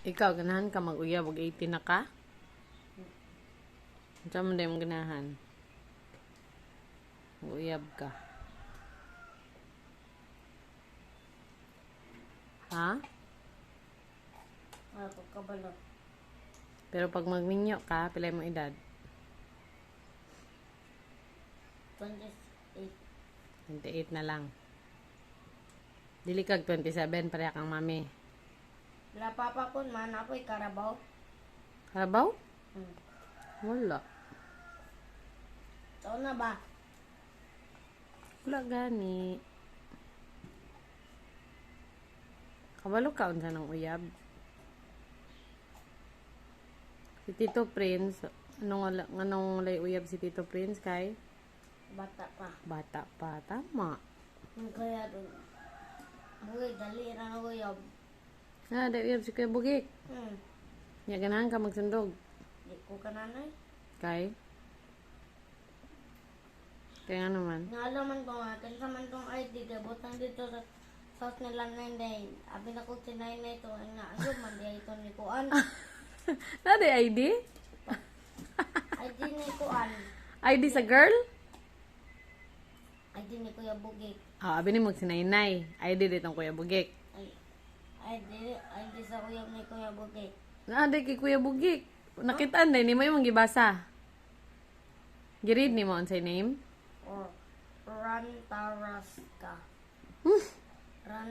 Ikaw, ganahan ka mag-uyab, og 18 na ka? Saan mo dahil ganahan? Mag-uyab ka. Ha? Pagkabalo. Pero pag magminyo ka, pilay mo edad? 28. 28 na lang. Dili kag 27, pareha kang mami. Wala papa ko man, ako'y karabaw. Karabaw? Hmm. Wala. Taon na ba? Wala gani. Kabalo ka unsa ng uyab? Si Tito Prince, anong lay uyab si Tito Prince kay? Bata pa. Bata pa, tama. Kaya doon. Buhay, dali na naguyab. Ah, dahil uyab si Kuya Bugik. Ya ganahan ka magsundog. Di ko kananay. Kay? Kaya nga naman. Naalaman ko nga, kansa man tong ID, butang dito sa sauce nila Nenday. Abi na ko sinay na ito, nga, ayun man, di ito ni Kuan. Nade ID? ID ni Kuan. ID sa girl? ID ni Kuya Bugik. Ah, abi ni magsinay-nay. ID ditong Kuya Bugik. ID sa uyab ni Kuya Bugik. Nade kay Kuya Bugik. Nakitaan day ni mo yung gibasa. Giread ni mo ang say name? Or Ran Taraska. Ran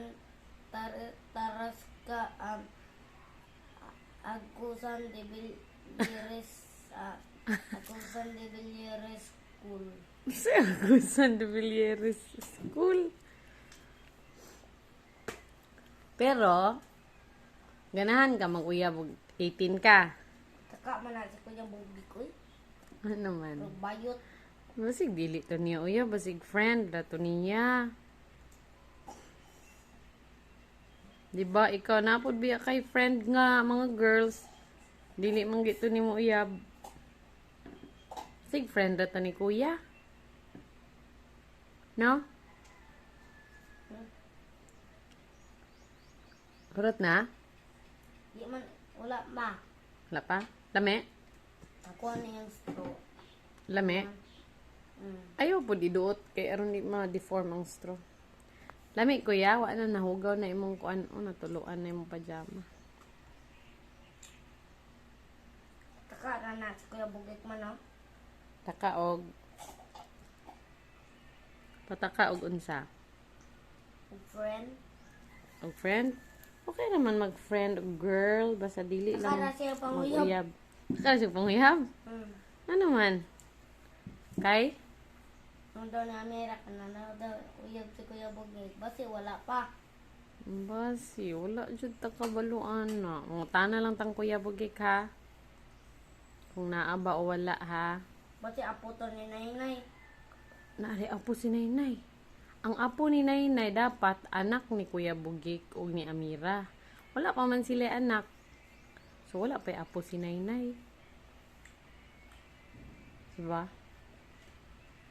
Taraska Agusan de Villarez Agusan de Villarez School. Sa Agusan de Villarez School. Pero, ganahan ka mag-uyab, 18 ka. Taka man na si Kuya Bugik ko. Ano man? Pero bayot. Basig dili to niya uyab, basig friend la to niya. Diba, ikaw napod biya kay friend nga, mga girls. Dili man gito ni mo uyab. Basig friend la to ni kuya. No? Kurot na? Di man, wala ba? Wala pa? Lame? Ako ano yung straw. Lame? Ayaw po diduot kay aron di ma-deform ang straw. Lami kuya, wa na nahugaw na imong kuan o natuluan na imong pajama. Taka na na si Kuya Bugik man, no? Takaog. Pataka og unsa? Friend. Og friend? Okay naman mag-friend og girl basta dili Taka lang na siya panguyab. mag-uyab. Taka siya panguyab? Ano man? Kay? Nung daw na Amerika na daw uyab si Kuya Bugik. Basi wala pa. Basi, wala jud ta kabaluan na. Ngutana lang tang Kuya Bugik ha. Kung naa ba o wala ha. Basi apo to ni Nainay. Naari apo si Nainay. Ang apo ni Nainay dapat anak ni Kuya Bugik o ni Amira. Wala pa man sila anak. So wala pa apo si Nainay. Diba?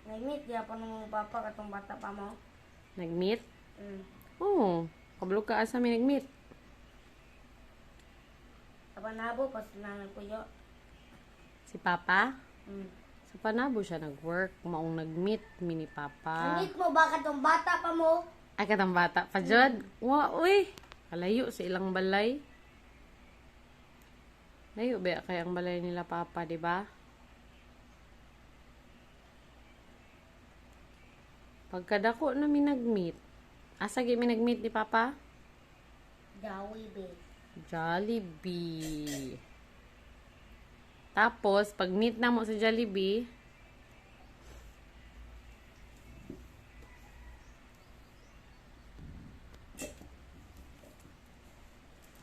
Nag-meet diya pa nung papa katong bata pa mo. Nag-meet? Oo. Kabalo ka asa mi nag-meet. Sa Panabo, pas na Kuya. Si Papa? Sa Panabo siya nag-work. Maong nag-meet mi ni Papa. Nag-meet mo ba katong bata pa mo? Ay, katang bata pa dyan. Wa, uy. Kalayo sa ilang balay. Layo ba kaya ang balay nila Papa, di ba? Pagkadako na mi nag-meet. Asa gi mi nag-meet ni Papa? Jollibee. Jollibee. Tapos, pag meet na mo sa Jollibee,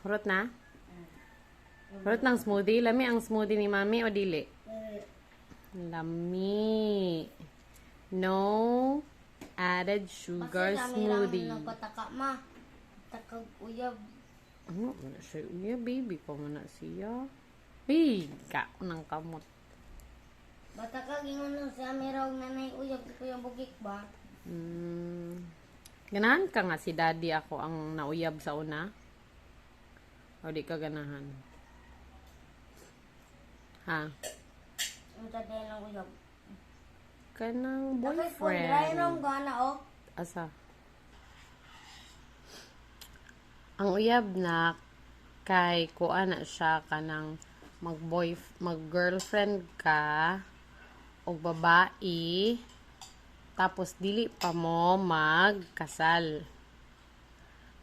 hurot na? Hurot ng smoothie? Lami ang smoothie ni Mami o dili? Lami. No added sugar smoothie. Kasi kami lang nagpataka ma. Takag uyab. Ano na siya? Uya, baby pa man na siya. Biga ng kamot. Bata ka gingon nun si Amira og nanay uyab si Kuya Bugik ba? Ganahan ka nga si daddy ako ang nauyab sa una. O di ka ganahan? Ha? Ang tatayin lang uyab. Kanang Tapos kung dry nung boyfriend. gana o. Asa? Ang uyab na kay kuha na siya kanang mag-girlfriend ka o babae tapos dili pa mo magkasal.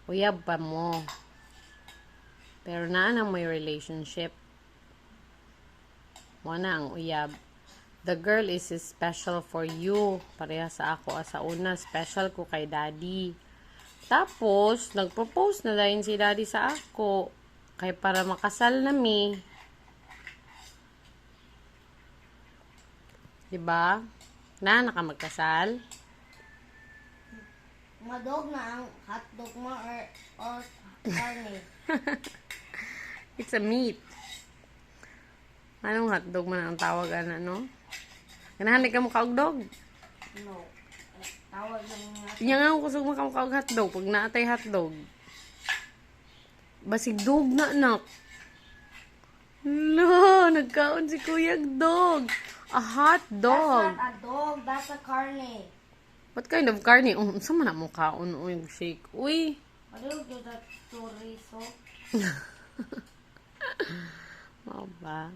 Uyab pa mo. Pero naa na may relationship. Mo na ang uyab. The girl is special for you. Pareha sa ako. Sa una, special ko kay daddy. Tapos, nag-propose na dahil si daddy sa ako. Kay para makasal na mi. Diba? Na naka magkasal? Madog na ang hotdog mo or karne. It's a meat. Anong hotdog man ang tawag ana, no? Ganahan ka mo kaugdog. No. Tawag lang nga. Inya nga ako kusog makamukaog hotdog. Pag naatay hotdog. Basig dog na, anak. Lo, nagkaon si Kuyang dog. A hot That's dog. not a dog, that's a karne. What kind of carne? Saan man na mo kaon o yung shake? Uy. Madog yung that chorizo. Mau ba?